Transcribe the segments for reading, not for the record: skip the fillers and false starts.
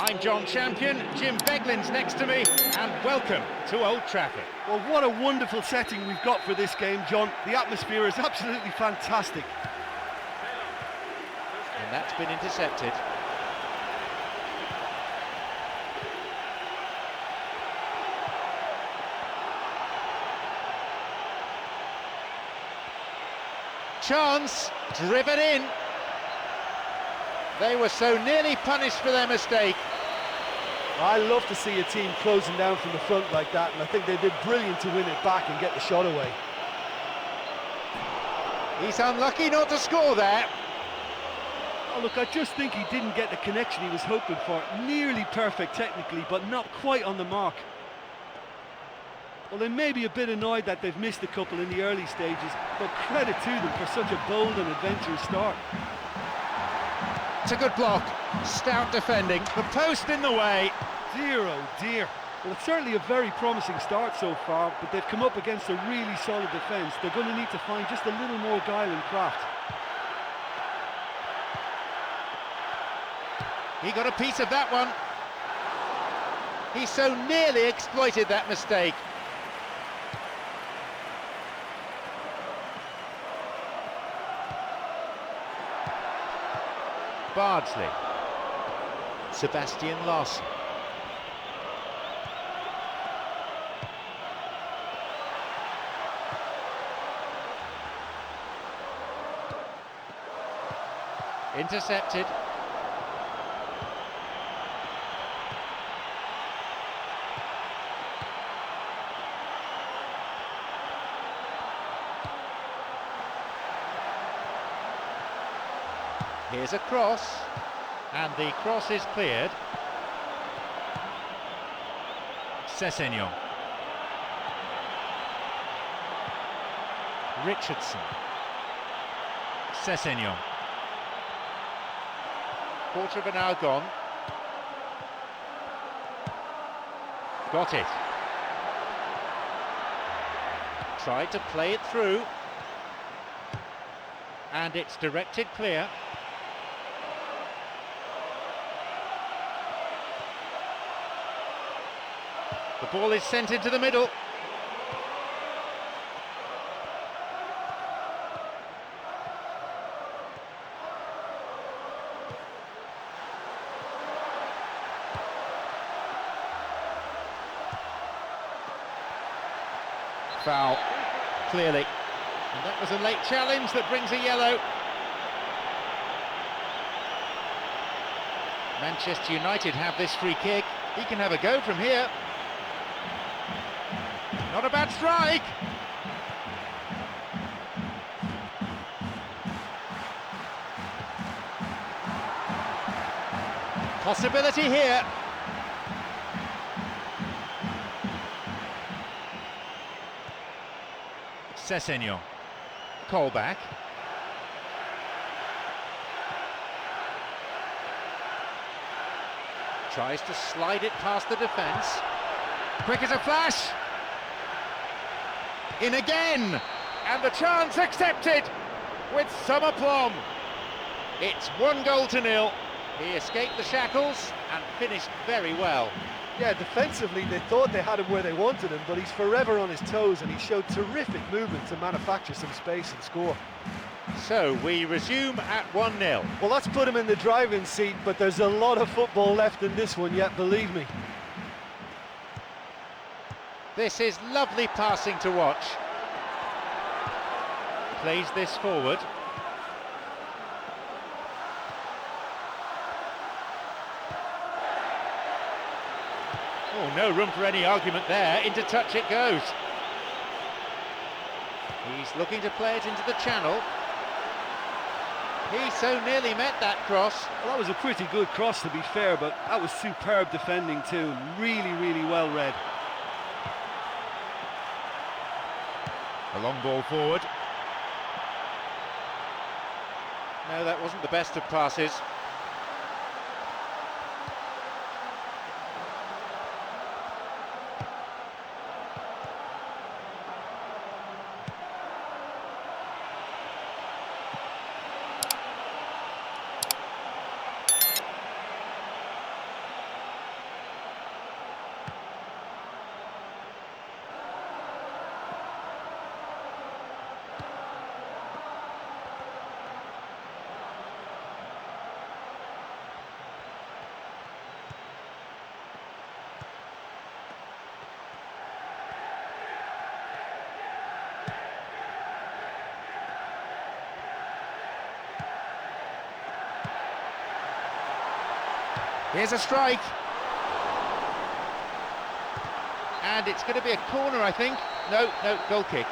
I'm John Champion, Jim Beglin's next to me, and welcome to Old Trafford. Well, what a wonderful setting we've got for this game, John. The atmosphere is absolutely fantastic. And that's been intercepted. Chance, driven in. They were so nearly punished for their mistake. I love to see a team closing down from the front like that, and I think they did brilliant to win it back and get the shot away. He's unlucky not to score there. Oh, look, I just think he didn't get the connection he was hoping for. Nearly perfect technically, but not quite on the mark. Well, they may be a bit annoyed that they've missed a couple in the early stages, but credit to them for such a bold and adventurous start. It's a good block, stout defending, the post in the way. Dear, oh dear. Well, it's certainly a very promising start so far, but they've come up against a really solid defence. They're going to need to find just a little more guile and craft. He got a piece of that one. He so nearly exploited that mistake. Bardsley. Sebastian Larson. Intercepted. Here's a cross, and the cross is cleared. Sessegnon. Richardson. Sessegnon. Quarter of an hour gone. Got it. Tried to play it through. And it's directed clear. The ball is sent into the middle. Foul, clearly. And that was a late challenge that brings a yellow. Manchester United have this free kick. He can have a go from here. Not a bad strike. Possibility here. Sessegnon. Colback. Tries to slide it past the defence. Quick as a flash. In again, and the chance accepted with some aplomb. It's 1-0. He escaped the shackles and finished very well. Yeah, defensively they thought they had him where they wanted him, but he's forever on his toes and he showed terrific movement to manufacture some space and score. So we resume at 1-0. Well, that's put him in the driving seat, but there's a lot of football left in this one yet, believe me. This is lovely passing to watch. Plays this forward. Oh, no room for any argument there. Into touch it goes. He's looking to play it into the channel. He so nearly met that cross. Well, that was a pretty good cross, to be fair, but that was superb defending too. Really, really well read. A long ball forward. No, that wasn't the best of passes. Here's a strike. And it's going to be a corner, I think. No, goal kick.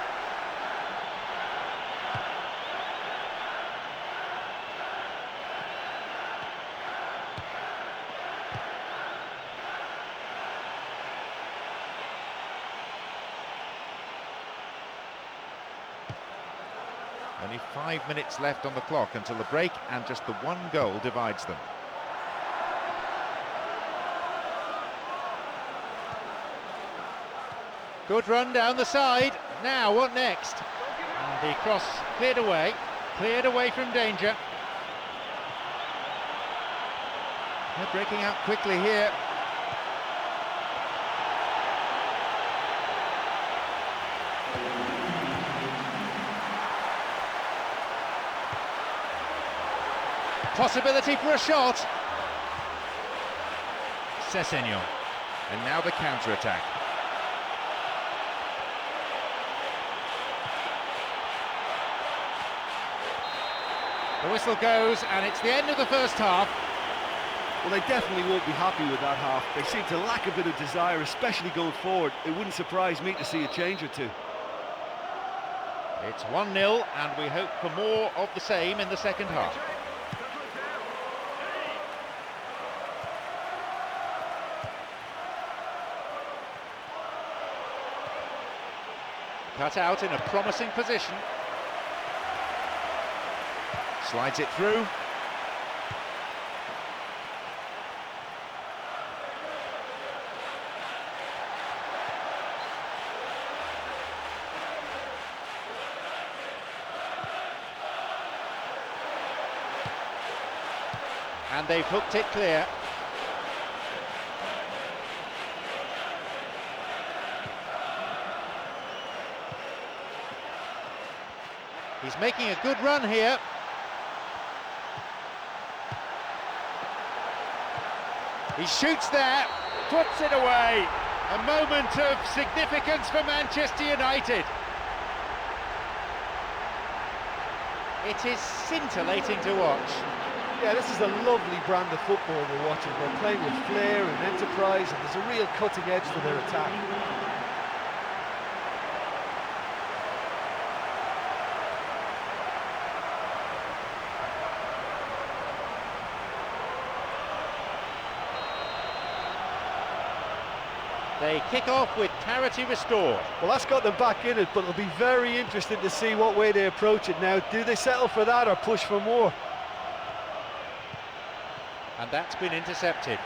Only 5 minutes left on the clock until the break, and just the one goal divides them. Good run down the side. Now, what next? And the cross cleared away from danger. They're breaking out quickly here. Possibility for a shot. Sessegnon. And now the counter-attack. The whistle goes, and it's the end of the first half. Well, they definitely won't be happy with that half. They seem to lack a bit of desire, especially going forward. It wouldn't surprise me to see a change or two. It's 1-0, and we hope for more of the same in the second half. Cut out in a promising position. Slides it through. And they've hooked it clear. He's making a good run here. He shoots there, puts it away. A moment of significance for Manchester United. It is scintillating to watch. Yeah, this is a lovely brand of football we're watching. They're playing with flair and enterprise, and there's a real cutting edge to their attack. They kick off with parity restored. Well, that's got them back in it, but it'll be very interesting to see what way they approach it now. Do they settle for that or push for more? And that's been intercepted.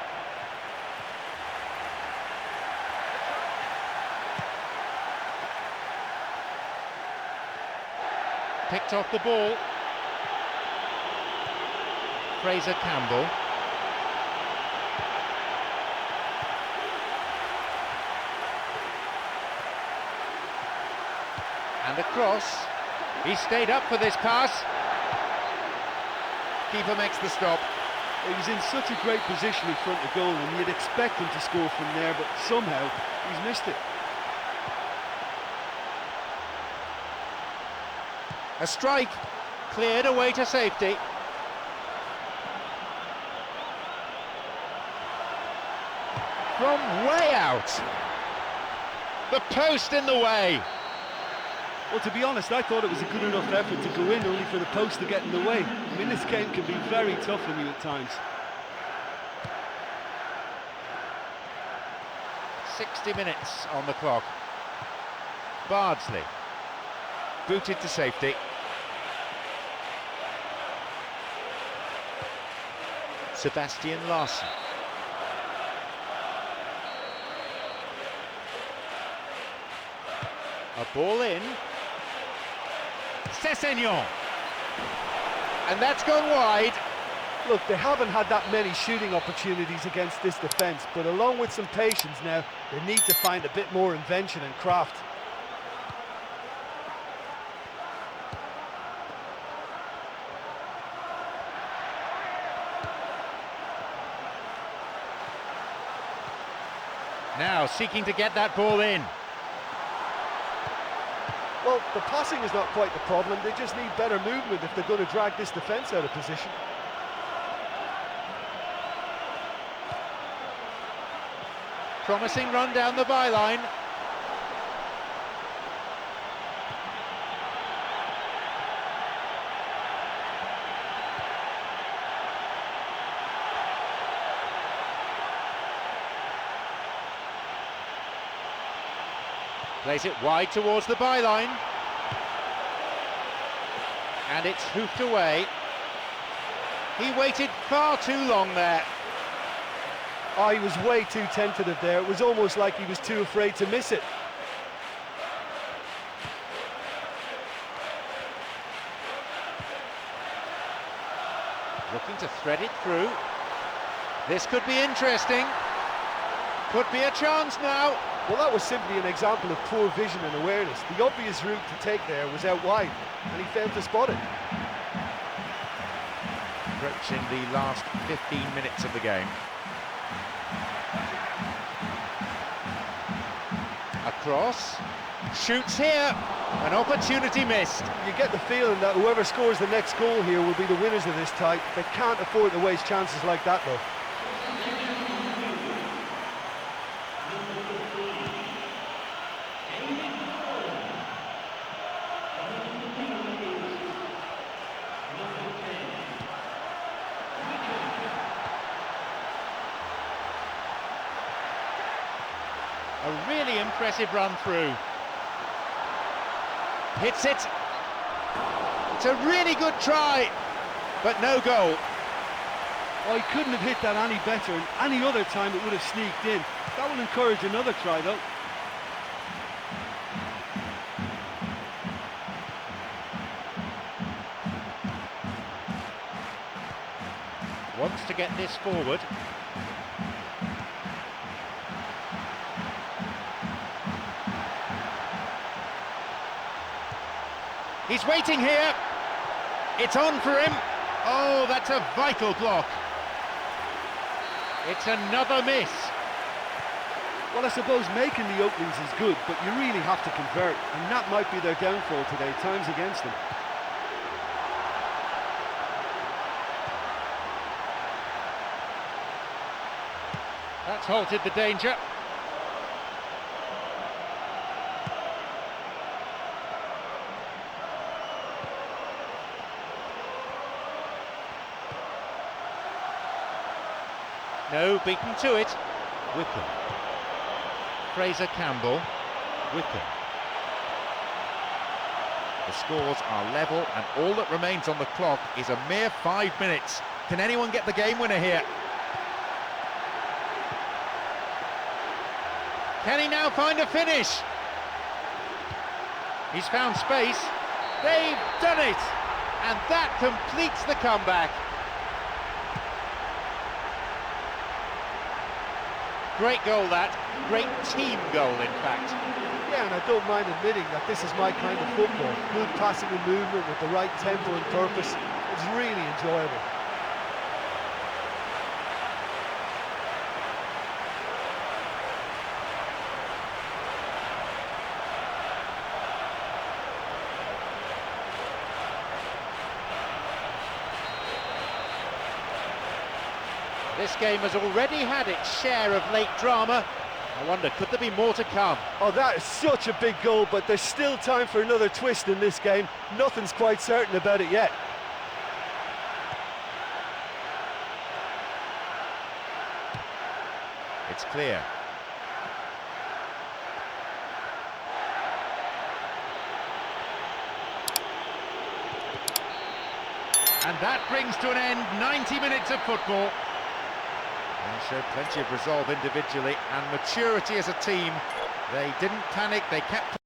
Picked off the ball. Fraser Campbell. And across. He stayed up for this pass. Keeper makes the stop. He was in such a great position in front of goal, and you'd expect him to score from there, but somehow he's missed it. A strike, cleared away to safety. From way out. The post in the way. Well, to be honest, I thought it was a good enough effort to go in, only for the post to get in the way. I mean, this game can be very tough on you at times. 60 minutes on the clock. Bardsley. Booted to safety. Sebastian Larsson. A ball in. Sessegnon. And that's gone wide. Look, they haven't had that many shooting opportunities against this defence, but along with some patience now, they need to find a bit more invention and craft. Now seeking to get that ball in. Well, the passing is not quite the problem, they just need better movement if they're going to drag this defence out of position. Promising run down the byline. Plays it wide towards the byline. And it's hoofed away. He waited far too long there. Oh, he was way too tentative there. It was almost like he was too afraid to miss it. Looking to thread it through. This could be interesting. Could be a chance now. Well, that was simply an example of poor vision and awareness. The obvious route to take there was out wide, and he failed to spot it. Approaching the last 15 minutes of the game. Across, shoots here, an opportunity missed. You get the feeling that whoever scores the next goal here will be the winners of this tie. They can't afford to waste chances like that, though. A really impressive run through. Hits it. It's a really good try, but no goal. Oh, he couldn't have hit that any better, and any other time it would have sneaked in. That will encourage another try, though. Wants to get this forward. He's waiting here. It's on for him. Oh, that's a vital block. It's another miss. Well, I suppose making the openings is good, but you really have to convert, and that might be their downfall today. Time's against them. That's halted the danger. No, beaten to it. Wickham. Fraser Campbell. Wickham. The scores are level, and all that remains on the clock is a mere 5 minutes. Can anyone get the game winner here? Can he now find a finish? He's found space. They've done it! And that completes the comeback. Great goal that, great team goal in fact. Yeah, and I don't mind admitting that this is my kind of football. Good passing and movement with the right tempo and purpose. It's really enjoyable. This game has already had its share of late drama. I wonder, could there be more to come? Oh, that is such a big goal, but there's still time for another twist in this game. Nothing's quite certain about it yet. It's clear. And that brings to an end 90 minutes of football. They showed plenty of resolve individually and maturity as a team. They didn't panic, they kept